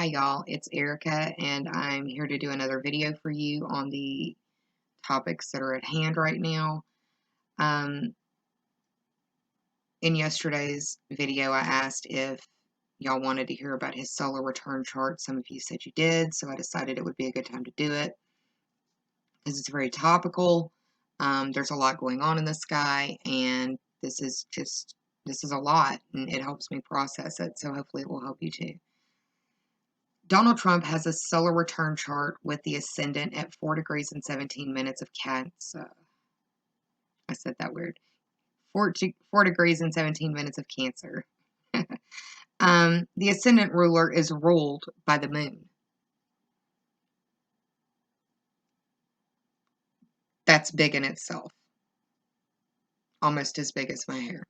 Hi y'all, it's Erica and I'm here to do another video for you on the topics that are at hand right now. In yesterday's video I asked if y'all wanted to hear about his solar return chart. Some of you said you did, so I decided it would be a good time to do it because it's very topical. There's a lot going on in the sky and this is a lot and it helps me process it, so hopefully it will help you too. Donald Trump has a solar return chart with the ascendant at 4 degrees and 17 minutes of Cancer. I said that weird. 4 degrees and 17 minutes of Cancer. The ascendant ruler is ruled by the moon. That's big in itself. Almost as big as my hair.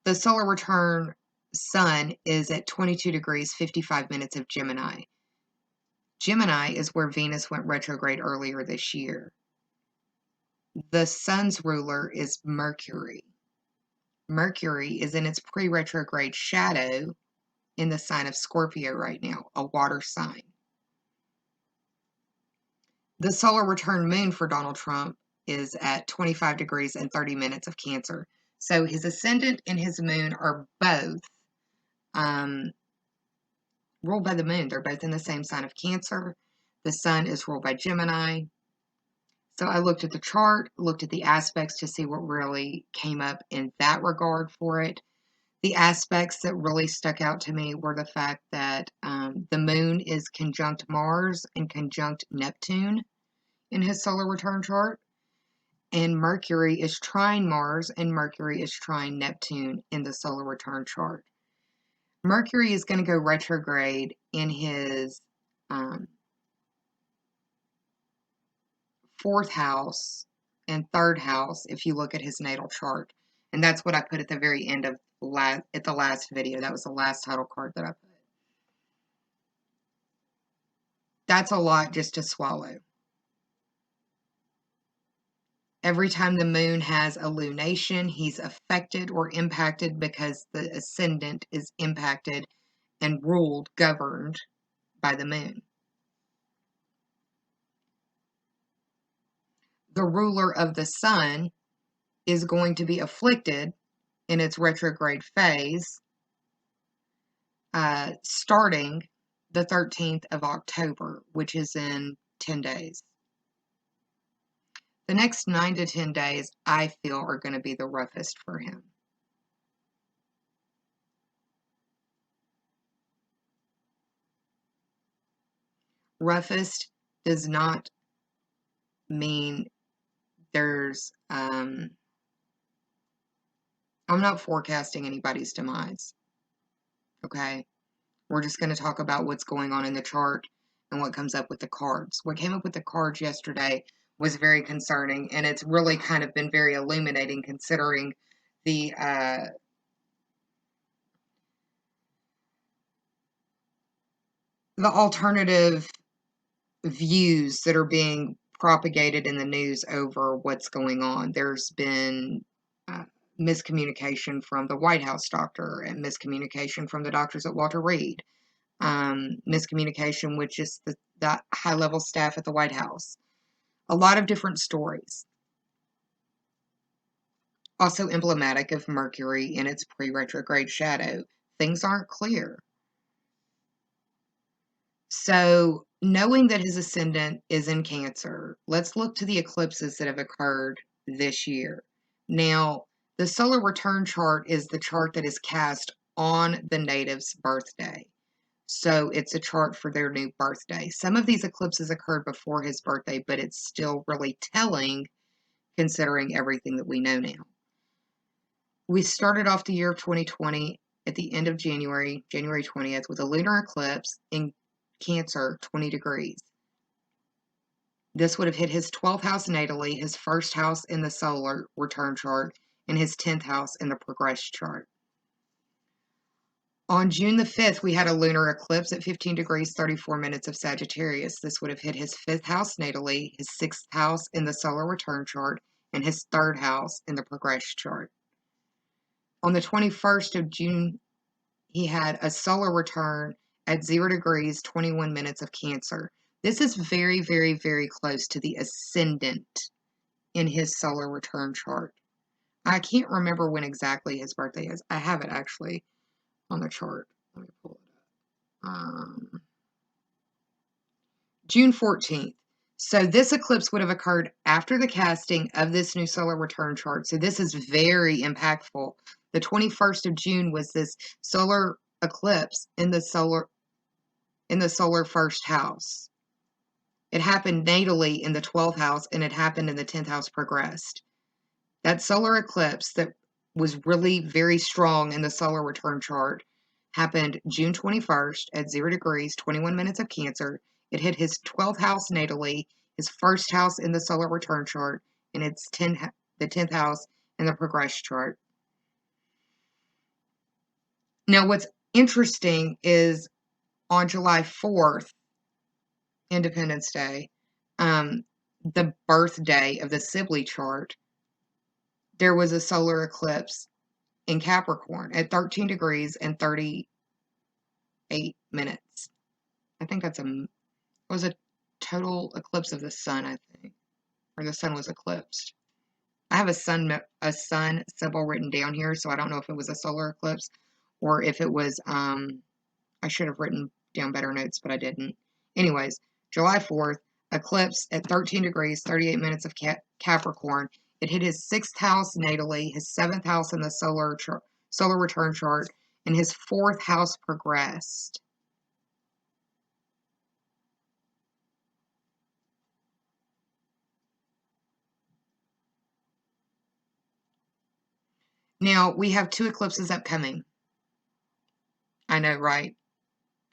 The solar return sun is at 22 degrees 55 minutes of Gemini. Gemini is where Venus went retrograde earlier this year. The sun's ruler is Mercury. Mercury is in its pre-retrograde shadow in the sign of Scorpio right now, a water sign. The solar return moon for Donald Trump is at 25 degrees and 30 minutes of Cancer. So his ascendant and his moon are both ruled by the moon. They're both in the same sign of Cancer. The sun is ruled by Gemini. So I looked at the chart, looked at the aspects to see what really came up in that regard for it. The aspects that really stuck out to me were the fact that the moon is conjunct Mars and conjunct Neptune in his solar return chart. And Mercury is trine Mars and Mercury is trine Neptune in the solar return chart. Mercury is going to go retrograde in his 4th house and 3rd house if you look at his natal chart. And that's what I put at the very end of the last video. That was the last title card that I put. That's a lot just to swallow. Every time the moon has a lunation, he's affected or impacted because the ascendant is impacted and ruled, governed by the moon. The ruler of the sun is going to be afflicted in its retrograde phase starting the 13th of October, which is in 10 days. The next 9 to 10 days, I feel, are going to be the roughest for him. Roughest does not mean there's, I'm not forecasting anybody's demise, okay? We're just going to talk about what's going on in the chart and what comes up with the cards. What came up with the cards yesterday was very concerning, and it's really kind of been very illuminating considering the alternative views that are being propagated in the news over what's going on. There's been miscommunication from the White House doctor and miscommunication from the doctors at Walter Reed. Miscommunication with just the high-level staff at the White House. A lot of different stories. Also emblematic of Mercury in its pre-retrograde shadow. Things aren't clear. So, knowing that his ascendant is in Cancer, let's look to the eclipses that have occurred this year. Now, the solar return chart is the chart that is cast on the native's birthday. So it's a chart for their new birthday. Some of these eclipses occurred before his birthday, but it's still really telling considering everything that we know now. We started off the year 2020 at the end of January 20th, with a lunar eclipse in Cancer, 20 degrees. This would have hit his 12th house natally, his 1st house in the solar return chart, and his 10th house in the progress chart. On June the 5th, we had a lunar eclipse at 15 degrees 34 minutes of Sagittarius. This would have hit his 5th house natally, his 6th house in the solar return chart, and his 3rd house in the progress chart. On the 21st of June, he had a solar return at 0 degrees, 21 minutes of Cancer. This is very, very, very close to the ascendant in his solar return chart. I can't remember when exactly his birthday is. I have it actually on the chart. Let me pull it up. June 14th. So this eclipse would have occurred after the casting of this new solar return chart. So this is very impactful. The 21st of June was this solar eclipse in the solar first house. It happened natally in the 12th house, and it happened in the 10th house progressed. That solar eclipse that was really very strong in the solar return chart happened June 21st at 0 degrees, 21 minutes of Cancer. It hit his 12th house natally, his first house in the solar return chart, and it's the 10th house in the progress chart. Now, what's interesting is on July 4th, Independence Day, the birthday of the Sibley chart, there was a solar eclipse in Capricorn at 13 degrees and 38 minutes. I think it was a total eclipse of the sun, I think. Or the sun was eclipsed. I have a sun symbol written down here, so I don't know if it was a solar eclipse or if it was, I should have written down better notes, but I didn't. Anyways, July 4th, eclipse at 13 degrees, 38 minutes of Capricorn. It hit his 6th house natally, his 7th house in the solar return chart, and his 4th house progressed. Now, we have 2 eclipses upcoming. I know, right?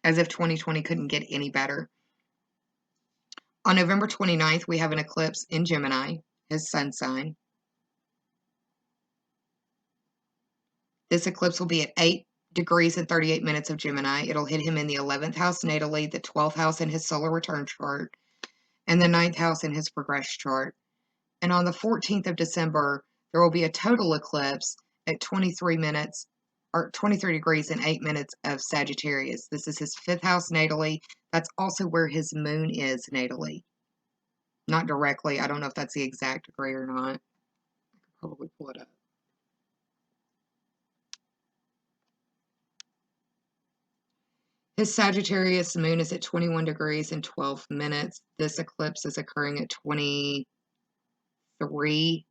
As if 2020 couldn't get any better. On November 29th, we have an eclipse in Gemini, his sun sign. This eclipse will be at 8 degrees and 38 minutes of Gemini. It'll hit him in the 11th house natally, the 12th house in his solar return chart, and the 9th house in his progress chart. And on the 14th of December, there will be a total eclipse at 23 degrees and 8 minutes of Sagittarius. This is his 5th house natally. That's also where his moon is natally. Not directly. I don't know if that's the exact degree or not. I could probably pull it up. His Sagittarius moon is at 21 degrees and 12 minutes. This eclipse is occurring at 23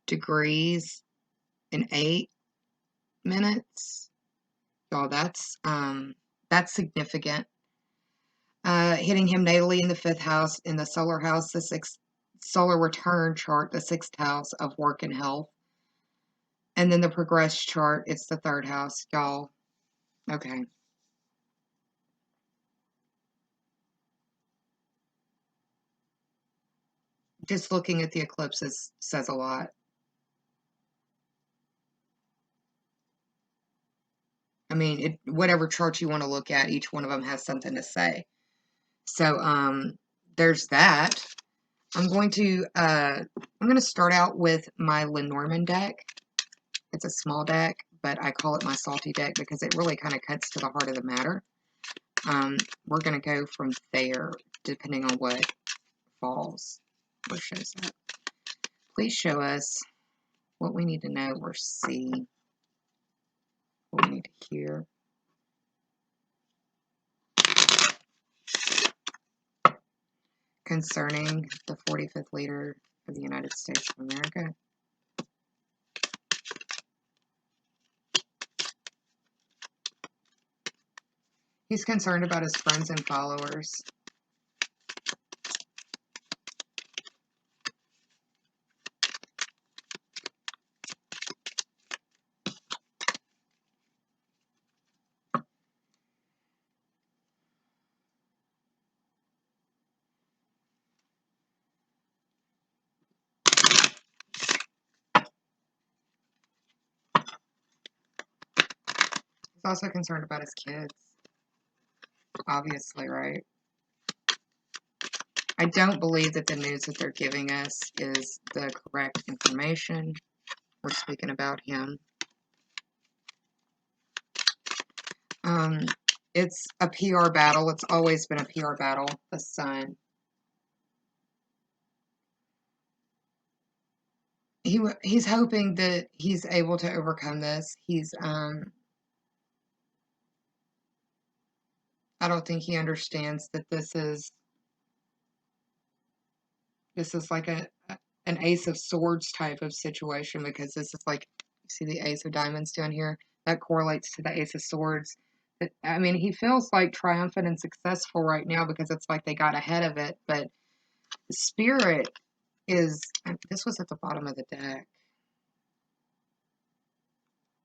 degrees and 8 minutes. Y'all, that's significant. Hitting him natally in the 5th house, in the solar house, the 6th solar return chart, the 6th house of work and health. And then the progress chart, it's the 3rd house, y'all. Okay. Just looking at the eclipses says a lot. I mean, whatever chart you want to look at, each one of them has something to say. So, there's that. I'm going to start out with my Lenormand deck. It's a small deck, but I call it my salty deck because it really kind of cuts to the heart of the matter. We're going to go from there, depending on what falls or shows up. Please show us what we need to know or see, what we need to hear. Concerning the 45th leader of the United States of America. He's concerned about his friends and followers. He's also concerned about his kids. Obviously, right? I don't believe that the news that they're giving us is the correct information. We're speaking about him. It's a PR battle. It's always been a PR battle. The Sun. He's hoping that he's able to overcome this. I don't think he understands that this is like an Ace of Swords type of situation, because this is like, you see the Ace of Diamonds down here? That correlates to the Ace of Swords. I mean, he feels like triumphant and successful right now because it's like they got ahead of it, but the Spirit is, this was at the bottom of the deck.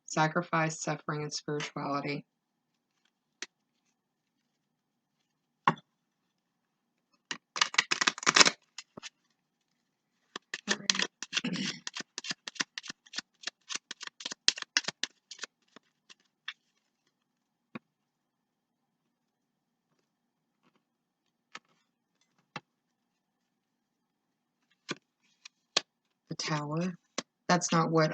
Sacrifice, suffering, and spirituality. The Tower. That's not what,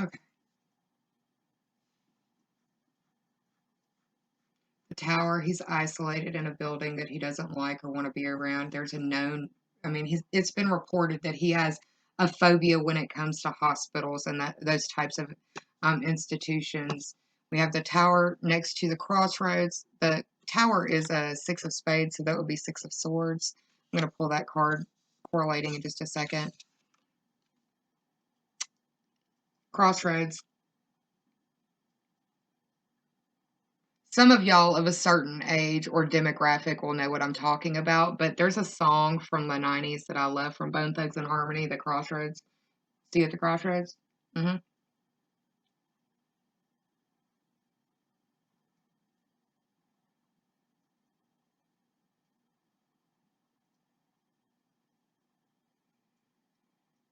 okay. The Tower, he's isolated in a building that he doesn't like or want to be around. There's a known, I mean, it's been reported that he has a phobia when it comes to hospitals and those types of institutions. We have the Tower next to the Crossroads. The Tower is a Six of Spades, so that would be Six of Swords. I'm going to pull that card correlating in just a second. Crossroads. Some of y'all of a certain age or demographic will know what I'm talking about, but there's a song from the 90s that I love from Bone Thugs and Harmony, The Crossroads. See you at the Crossroads? Hmm.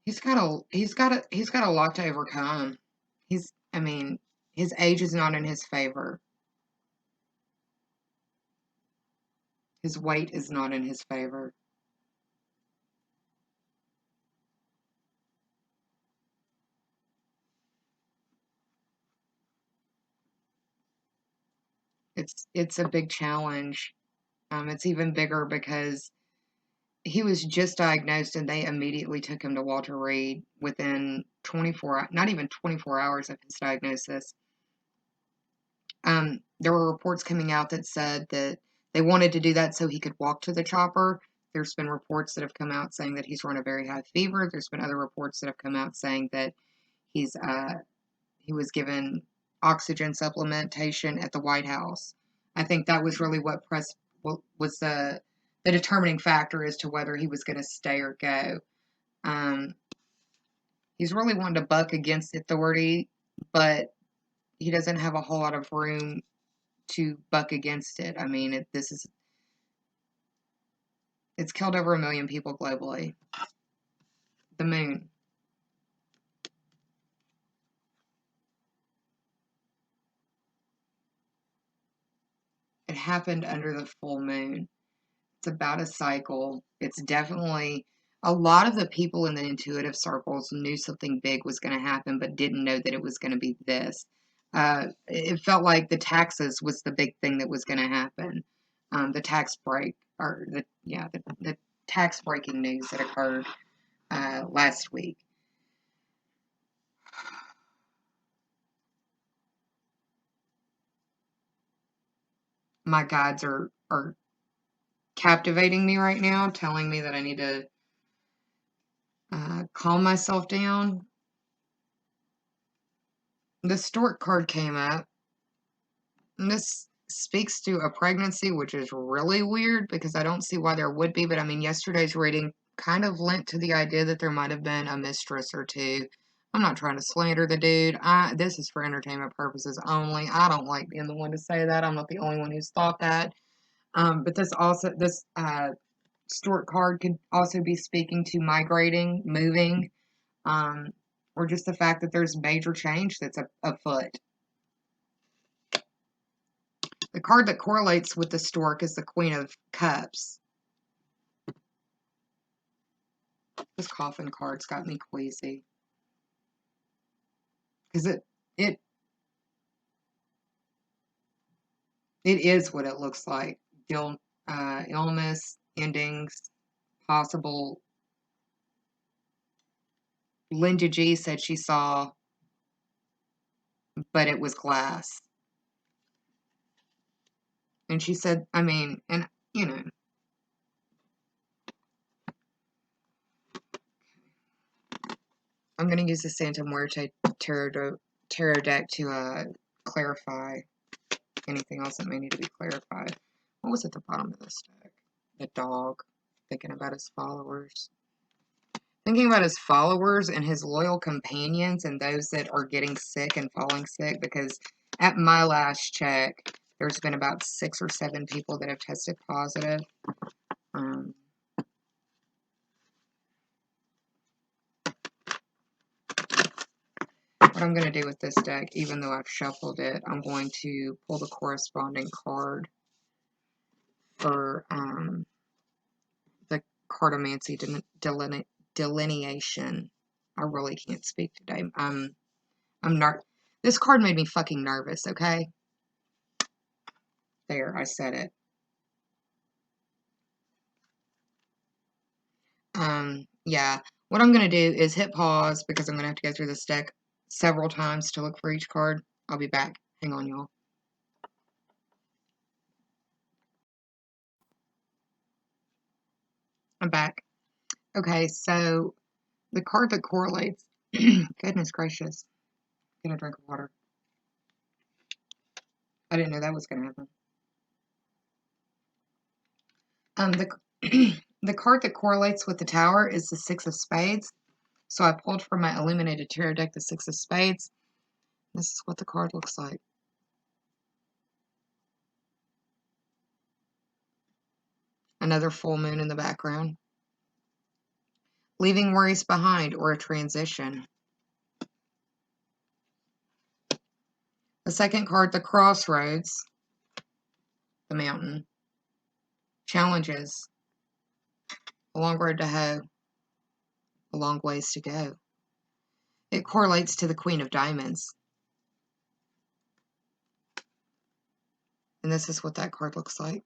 He's got a lot to overcome. I mean, his age is not in his favor. His weight is not in his favor. It's a big challenge. It's even bigger because he was just diagnosed and they immediately took him to Walter Reed within 24, not even 24 hours of his diagnosis. There were reports coming out that said that they wanted to do that so he could walk to the chopper. There's been reports that have come out saying that he's run a very high fever. There's been other reports that have come out saying that he's he was given oxygen supplementation at the White House. I think that was really what was the determining factor as to whether he was going to stay or go. Um, he's really wanting to buck against authority, but he doesn't have a whole lot of room to buck against it. I mean, it's killed over 1 million people globally. The moon. It happened under the full moon. It's about a cycle. It's definitely a lot of the people in the intuitive circles knew something big was going to happen, but didn't know that it was going to be this. It felt like the taxes was the big thing that was going to happen. The tax break, or the tax breaking news that occurred last week. My guides are captivating me right now, telling me that I need to calm myself down. The stork card came up, and this speaks to a pregnancy, which is really weird because I don't see why there would be, but I mean, yesterday's reading kind of lent to the idea that there might have been a mistress or two. I'm not trying to slander the dude. This is for entertainment purposes only. I don't like being the one to say that. I'm not the only one who's thought that. But this stork card could also be speaking to migrating, moving. or just the fact that there's major change that's afoot. The card that correlates with the stork is the Queen of Cups. This coffin card's got me queasy. Because it is what it looks like. Illness, endings, possible. Linda G said she saw, but it was glass. And she said, I mean, and you know. I'm going to use the Santa Muerte tarot deck to clarify anything else that may need to be clarified. What was at the bottom of this deck? The dog. Thinking about his followers. Thinking about his followers and his loyal companions and those that are getting sick and falling sick, because at my last check, there's been about 6 or 7 people that have tested positive. What I'm going to do with this deck, even though I've shuffled it, I'm going to pull the corresponding card for the cartomancy delineation. I really can't speak today. I'm not. This card made me fucking nervous. Okay. There, I said it. Yeah. What I'm gonna do is hit pause because I'm gonna have to go through this deck several times to look for each card. I'll be back. Hang on, y'all. I'm back. Okay, so the card that correlates. Goodness gracious. Get a drink of water. I didn't know that was gonna happen. The card that correlates with the Tower is the Six of Spades. So I pulled from my Illuminated Tarot deck the Six of Spades. This is what the card looks like. Another full moon in the background. Leaving worries behind or a transition. The second card, the Crossroads. The Mountain. Challenges. A long road to hoe. A long ways to go. It correlates to the Queen of Diamonds. And this is what that card looks like.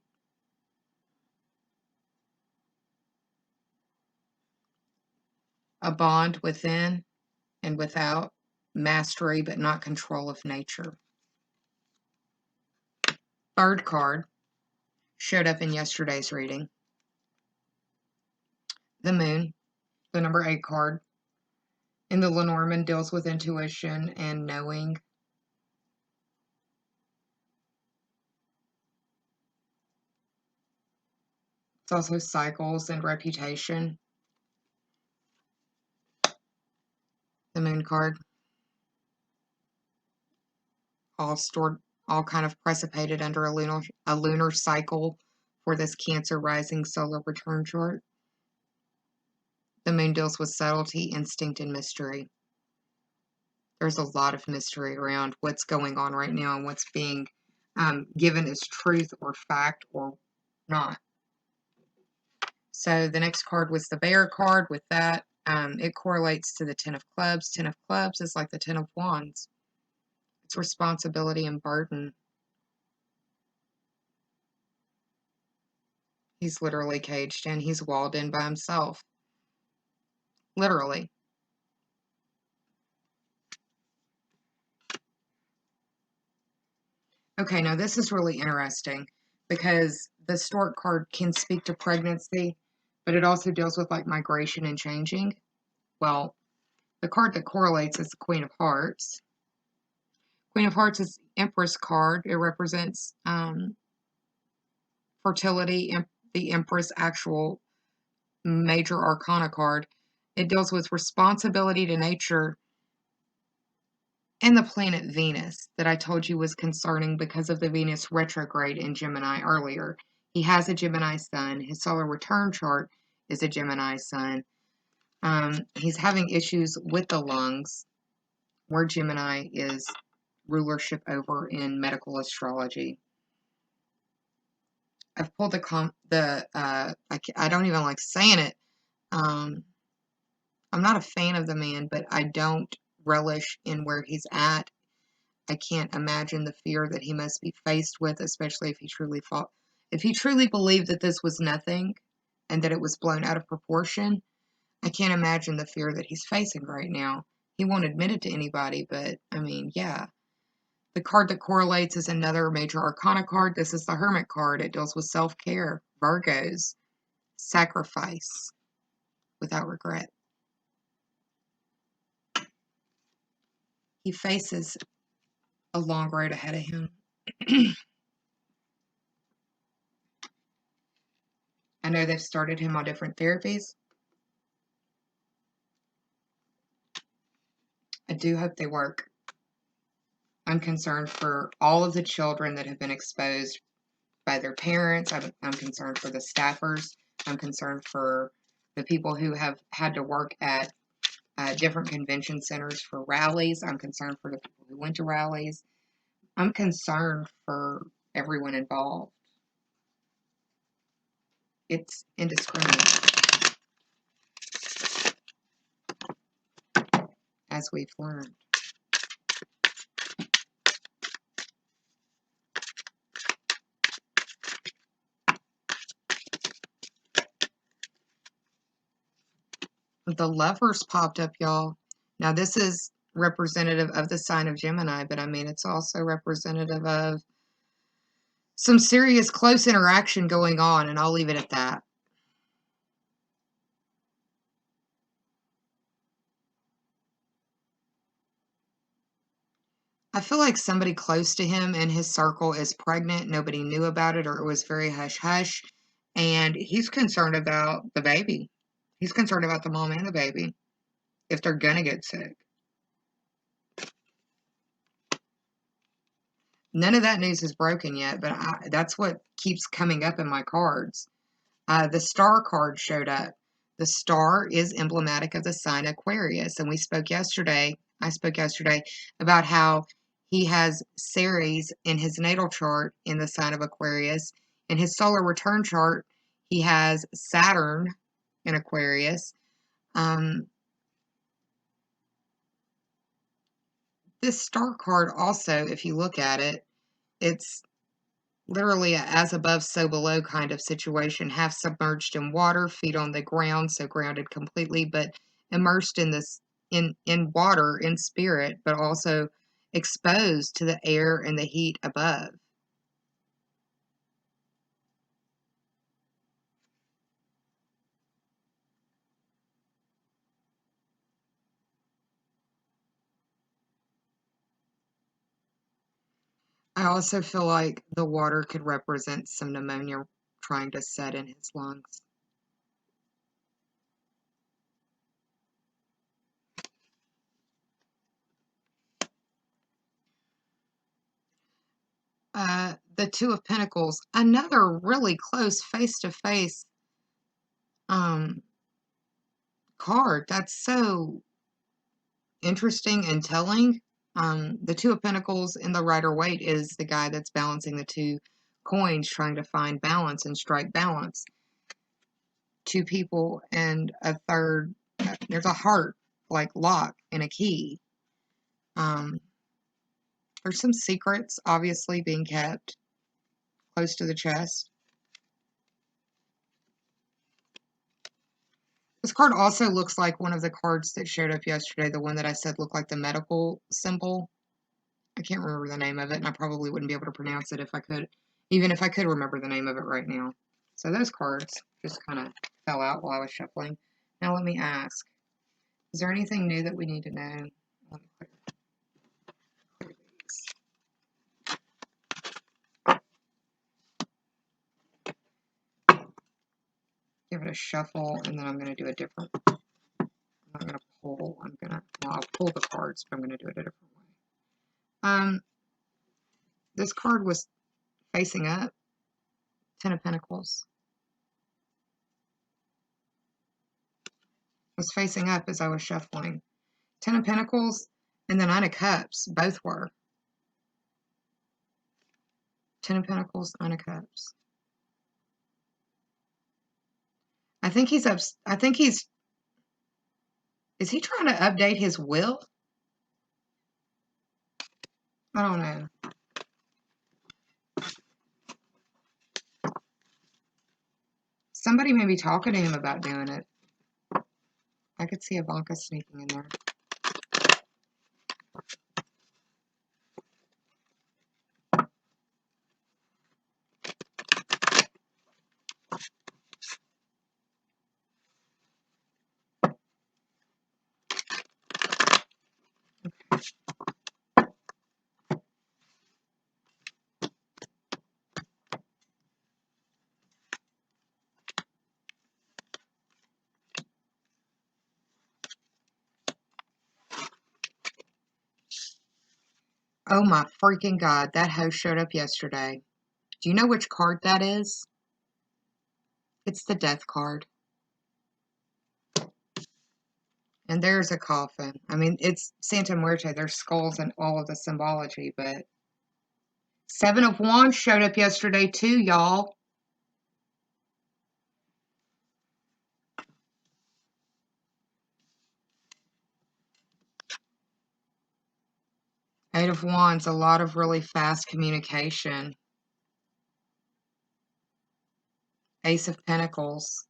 A bond within and without. Mastery but not control of nature. Third card showed up in yesterday's reading. The Moon, the number 8 card. In the Lenormand deals with intuition and knowing. It's also cycles and reputation. The Moon card. All stored, all kind of precipitated under a lunar cycle for this Cancer rising solar return chart. The Moon deals with subtlety, instinct, and mystery. There's a lot of mystery around what's going on right now and what's being given as truth or fact or not. So the next card was the Bear card. With that, it correlates to the Ten of Clubs. Ten of Clubs is like the Ten of Wands. It's responsibility and burden. He's literally caged in. He's walled in by himself. Literally. Okay, now this is really interesting because the Stork card can speak to pregnancy, but it also deals with like migration and changing. Well, the card that correlates is the Queen of Hearts. Queen of Hearts is the Empress card. It represents fertility, the Empress actual major arcana card. It deals with responsibility to nature and the planet Venus that I told you was concerning because of the Venus retrograde in Gemini earlier. He has a Gemini sun. His solar return chart is a Gemini sun. He's having issues with the lungs, where Gemini is rulership over in medical astrology. I've pulled I don't even like saying it. I'm not a fan of the man, but I don't relish in where he's at. I can't imagine the fear that he must be faced with, especially if he truly believed that this was nothing and that it was blown out of proportion. I can't imagine the fear that he's facing right now. He won't admit it to anybody, but I mean, yeah. The card that correlates is another major arcana card. This is the Hermit card. It deals with self-care, Virgos, sacrifice without regret. He faces a long road ahead of him. I know they've started him on different therapies. I do hope they work. I'm concerned for all of the children that have been exposed by their parents. I'm concerned for the staffers. I'm concerned for the people who have had to work at different convention centers for rallies. I'm concerned for the people who went to rallies. I'm concerned for everyone involved. It's indiscriminate, as we've learned. The Lovers popped up, y'all. Now, this is representative of the sign of Gemini, but I mean, it's also representative of some serious close interaction going on, and I'll leave it at that. I feel like somebody close to him in his circle is pregnant. Nobody knew about it, or it was very hush-hush. And he's concerned about the baby. He's concerned about the mom and the baby if they're going to get sick. None of that news is broken yet, but that's what keeps coming up in my cards. The Star card showed up. The Star is emblematic of the sign Aquarius. And I spoke yesterday about how he has Ceres in his natal chart in the sign of Aquarius. In his solar return chart, he has Saturn in Aquarius. This Star card also, if you look at it, it's literally a as above, so below kind of situation, half submerged in water, feet on the ground, so grounded completely, but immersed in this in water, in spirit, but also exposed to the air and the heat above. I also feel like the water could represent some pneumonia trying to set in his lungs. The Two of Pentacles, another really close face-to-face card. That's so interesting and telling. The Two of Pentacles in the Rider-Waite is the guy that's balancing the two coins, trying to find balance and strike balance. Two people and a third. There's a heart, like lock, and a key. There's some secrets, obviously, being kept close to the chest. This card also looks like one of the cards that showed up yesterday, the one that I said looked like the medical symbol. I can't remember the name of it, and I probably wouldn't be able to pronounce it if I could, even if I could remember the name of it right now. So those cards just kind of fell out while I was shuffling. Now let me ask, is there anything new that we need to know? Let me clear these. Give it a shuffle, and then I'm going to do a different, I'm not going to pull, I'll pull the cards, but I'm going to do it a different way. This card was facing up, Ten of Pentacles. was facing up as I was shuffling. 10 of Pentacles and the 9 of Cups, both were. 10 of Pentacles, 9 of Cups. I think he's is he trying to update his will? I don't know. Somebody may be talking to him about doing it. I could see Ivanka sneaking in there. Oh my freaking God, that host showed up yesterday. Do you know which card that is? It's the Death card. And there's a coffin. I mean, it's Santa Muerte. There's skulls and all of the symbology, but 7 of Wands showed up yesterday too, y'all. Eight of Wands, a lot of really fast communication. Ace of Pentacles.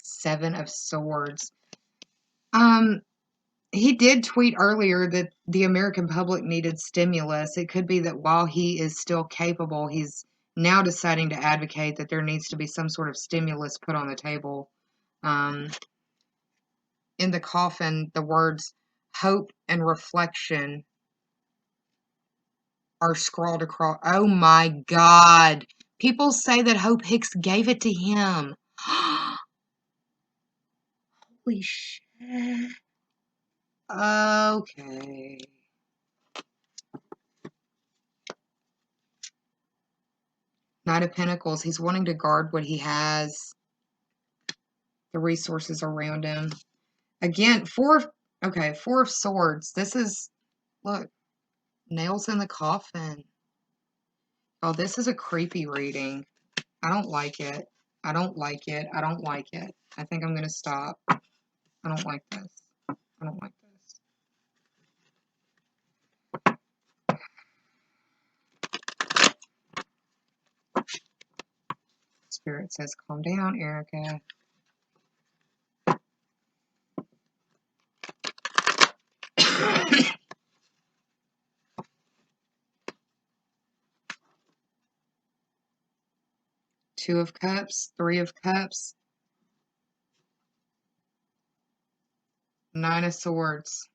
7 of Swords. He did tweet earlier that the American public needed stimulus. It could be that while he is still capable, he's now deciding to advocate that there needs to be some sort of stimulus put on the table. In the coffin, the words hope and reflection are scrawled across. Oh my God. People say that Hope Hicks gave it to him. Holy shit. Okay. Knight of Pentacles. He's wanting to guard what he has, the resources around him. Again, Four of Swords. This is, look, nails in the coffin. Oh, this is a creepy reading. I don't like it. I don't like it. I don't like it. I think I'm going to stop. I don't like this. I don't like this. Spirit says, calm down, Erica. Two of Cups, Three of Cups, Nine of Swords.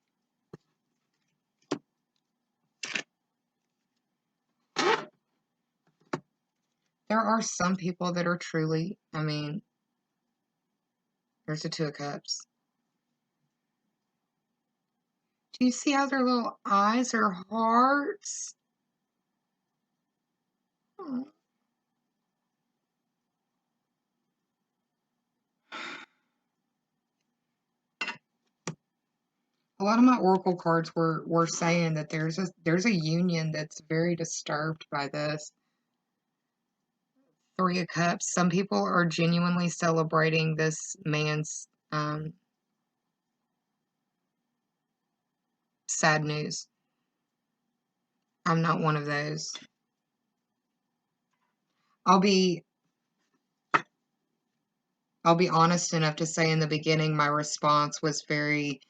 There are some people that are truly, I mean, there's the Two of Cups. Do you see how their little eyes are hearts? Oh. A lot of my oracle cards were saying that there's a union that's very disturbed by this. Three of Cups. Some people are genuinely celebrating this man's sad news. I'm not one of those. I'll be honest enough to say in the beginning my response was very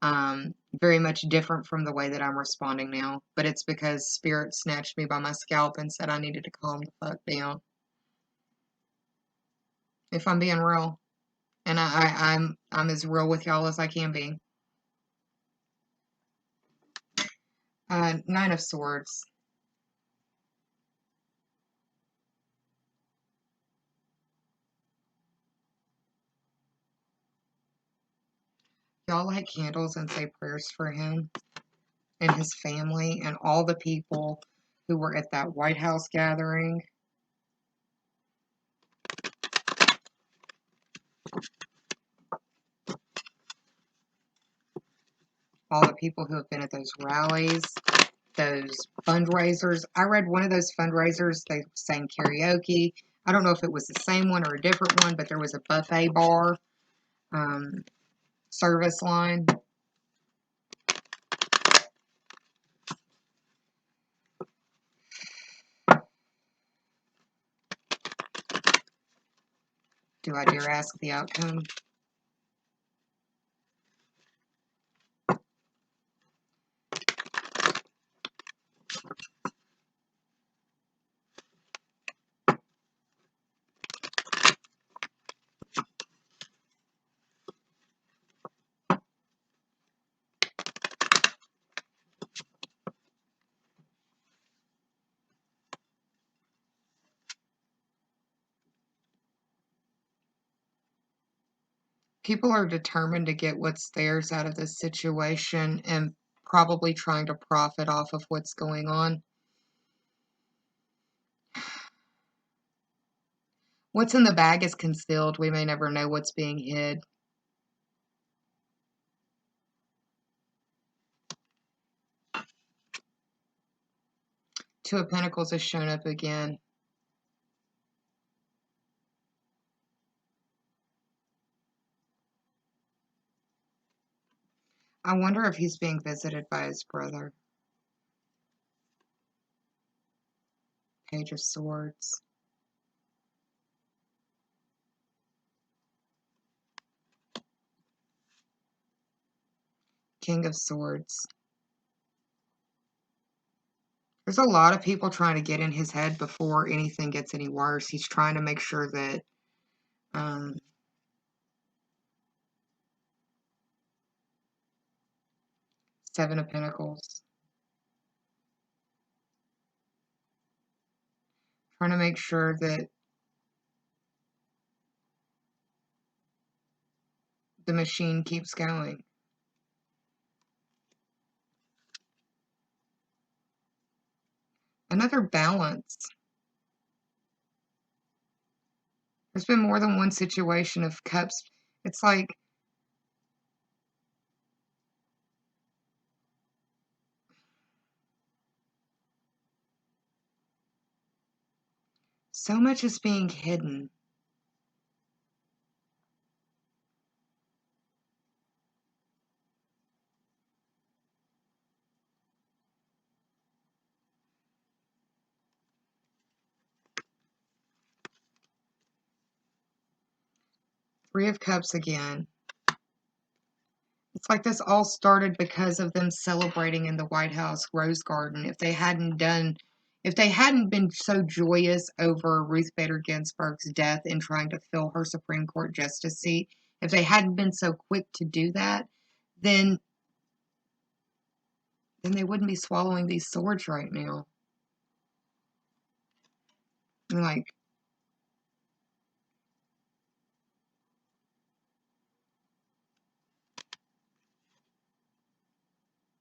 much different from the way that I'm responding now. But it's because Spirit snatched me by my scalp and said I needed to calm the fuck down. If I'm being real. And I'm as real with y'all as I can be. Nine of Swords. Y'all light candles and say prayers for him and his family and all the people who were at that White House gathering. all the people who have been at those rallies, those fundraisers. I read one of those fundraisers, they sang karaoke. I don't know if it was the same one or a different one, but there was a buffet bar service line. Do I dare ask the outcome? People are determined to get what's theirs out of this situation and probably trying to profit off of what's going on. What's in the bag is concealed. We may never know what's being hid. Two of Pentacles has shown up again. I wonder if he's being visited by his brother. Page of Swords. King of Swords. There's a lot of people trying to get in his head before anything gets any worse. He's trying to make sure that Seven of Pentacles. Trying to make sure that the machine keeps going. Another balance. There's been more than one situation of cups. It's like so much is being hidden. Three of Cups again. It's like this all started because of them celebrating in the White House Rose Garden. If they hadn't been so joyous over Ruth Bader Ginsburg's death and trying to fill her Supreme Court justice seat, if they hadn't been so quick to do that, then they wouldn't be swallowing these swords right now. I'm like,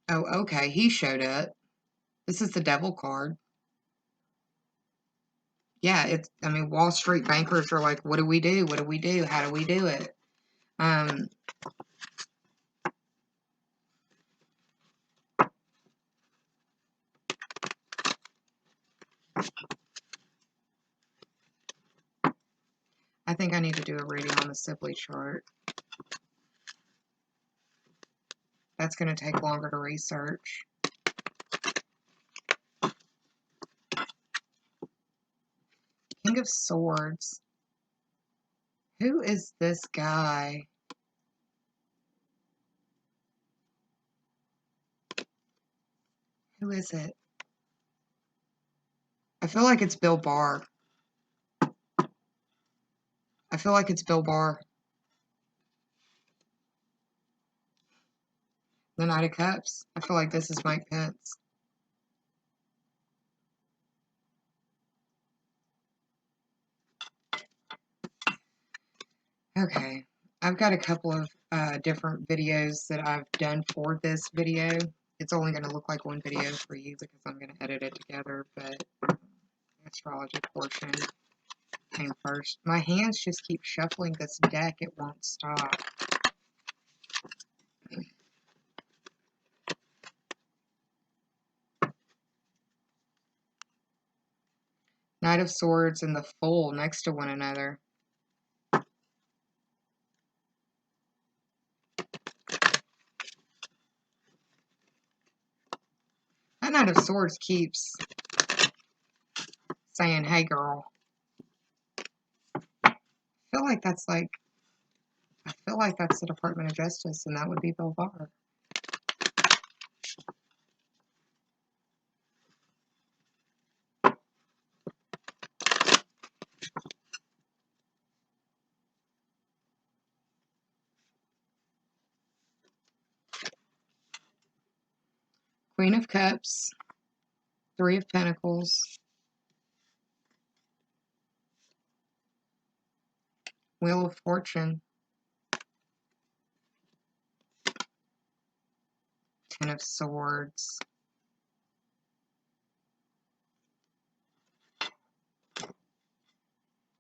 oh, okay, he showed up. This is the Devil card. Yeah, I mean, Wall Street bankers are like, what do we do? What do we do? How do we do it? I think I need to do a reading on the Sibley chart. That's going to take longer to research. King of Swords. Who is this guy? Who is it? I feel like it's Bill Barr. I feel like it's Bill Barr. The Knight of Cups. I feel like this is Mike Pence. Okay. I've got a couple of different videos that I've done for this video. It's only going to look like one video for you because I'm going to edit it together, but astrology portion came first. My hands just keep shuffling this deck. It won't stop. Knight of Swords and the Fool next to one another. That Knight of Swords keeps saying, hey girl. I feel like that's the Department of Justice, and that would be Belvar. Queen of Cups, Three of Pentacles, Wheel of Fortune, Ten of Swords,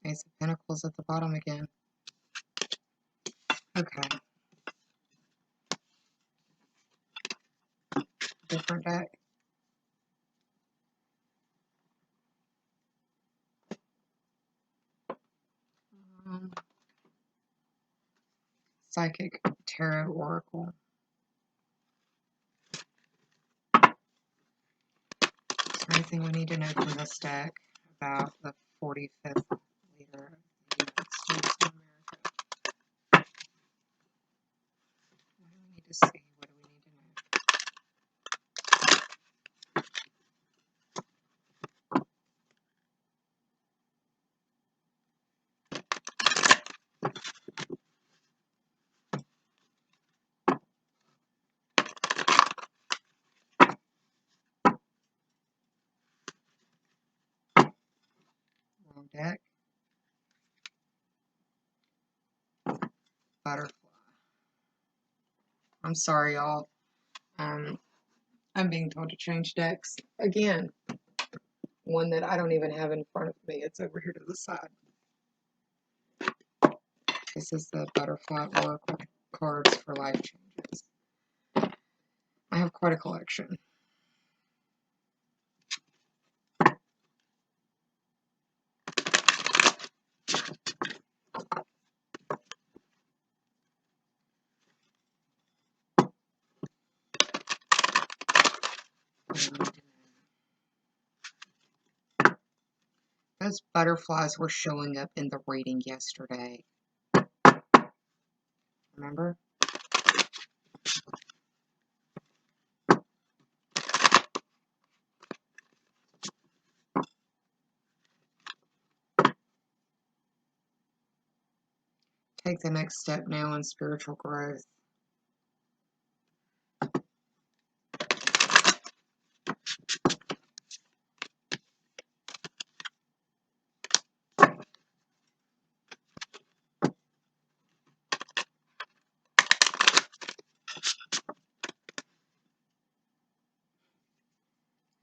Ace of Pentacles at the bottom again. Okay. Different deck. Psychic Tarot Oracle. Is there anything we need to know from this deck about the 45th leader of the United States of America? What do we need to see? What do we need to know? Wrong deck. Butterfly. I'm sorry, y'all. I'm being told to change decks again. One that I don't even have in front of me. It's over here to the side. This is the Butterfly Oracle cards for life changes. I have quite a collection. Those butterflies were showing up in the reading yesterday. Remember? Take the next step now in spiritual growth.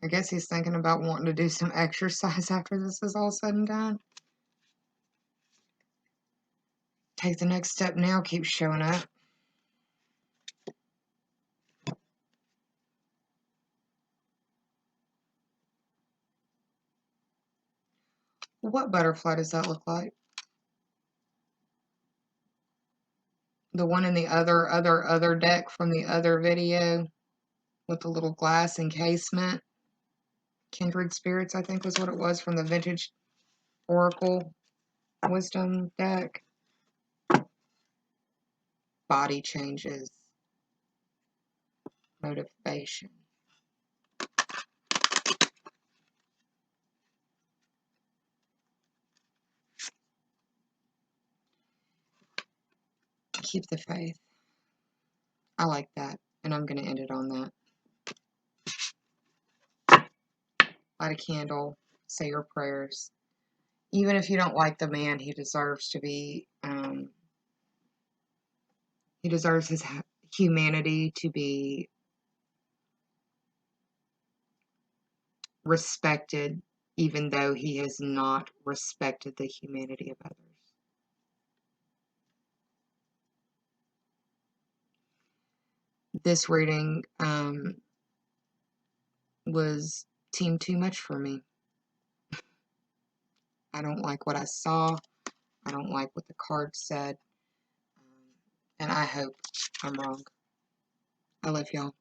I guess he's thinking about wanting to do some exercise after this is all said and done. Take the next step now keeps showing up. What butterfly does that look like? The one in the other deck from the other video with the little glass encasement. Kindred Spirits, I think was what it was from the Vintage Oracle Wisdom deck. Body changes. Motivation. Keep the faith. I like that. And I'm going to end it on that. Light a candle. Say your prayers. Even if you don't like the man, he deserves to be, he deserves his humanity to be respected, even though he has not respected the humanity of others. This reading was team too much for me. I don't like what I saw. I don't like what the card said. And I hope I'm wrong. I love y'all.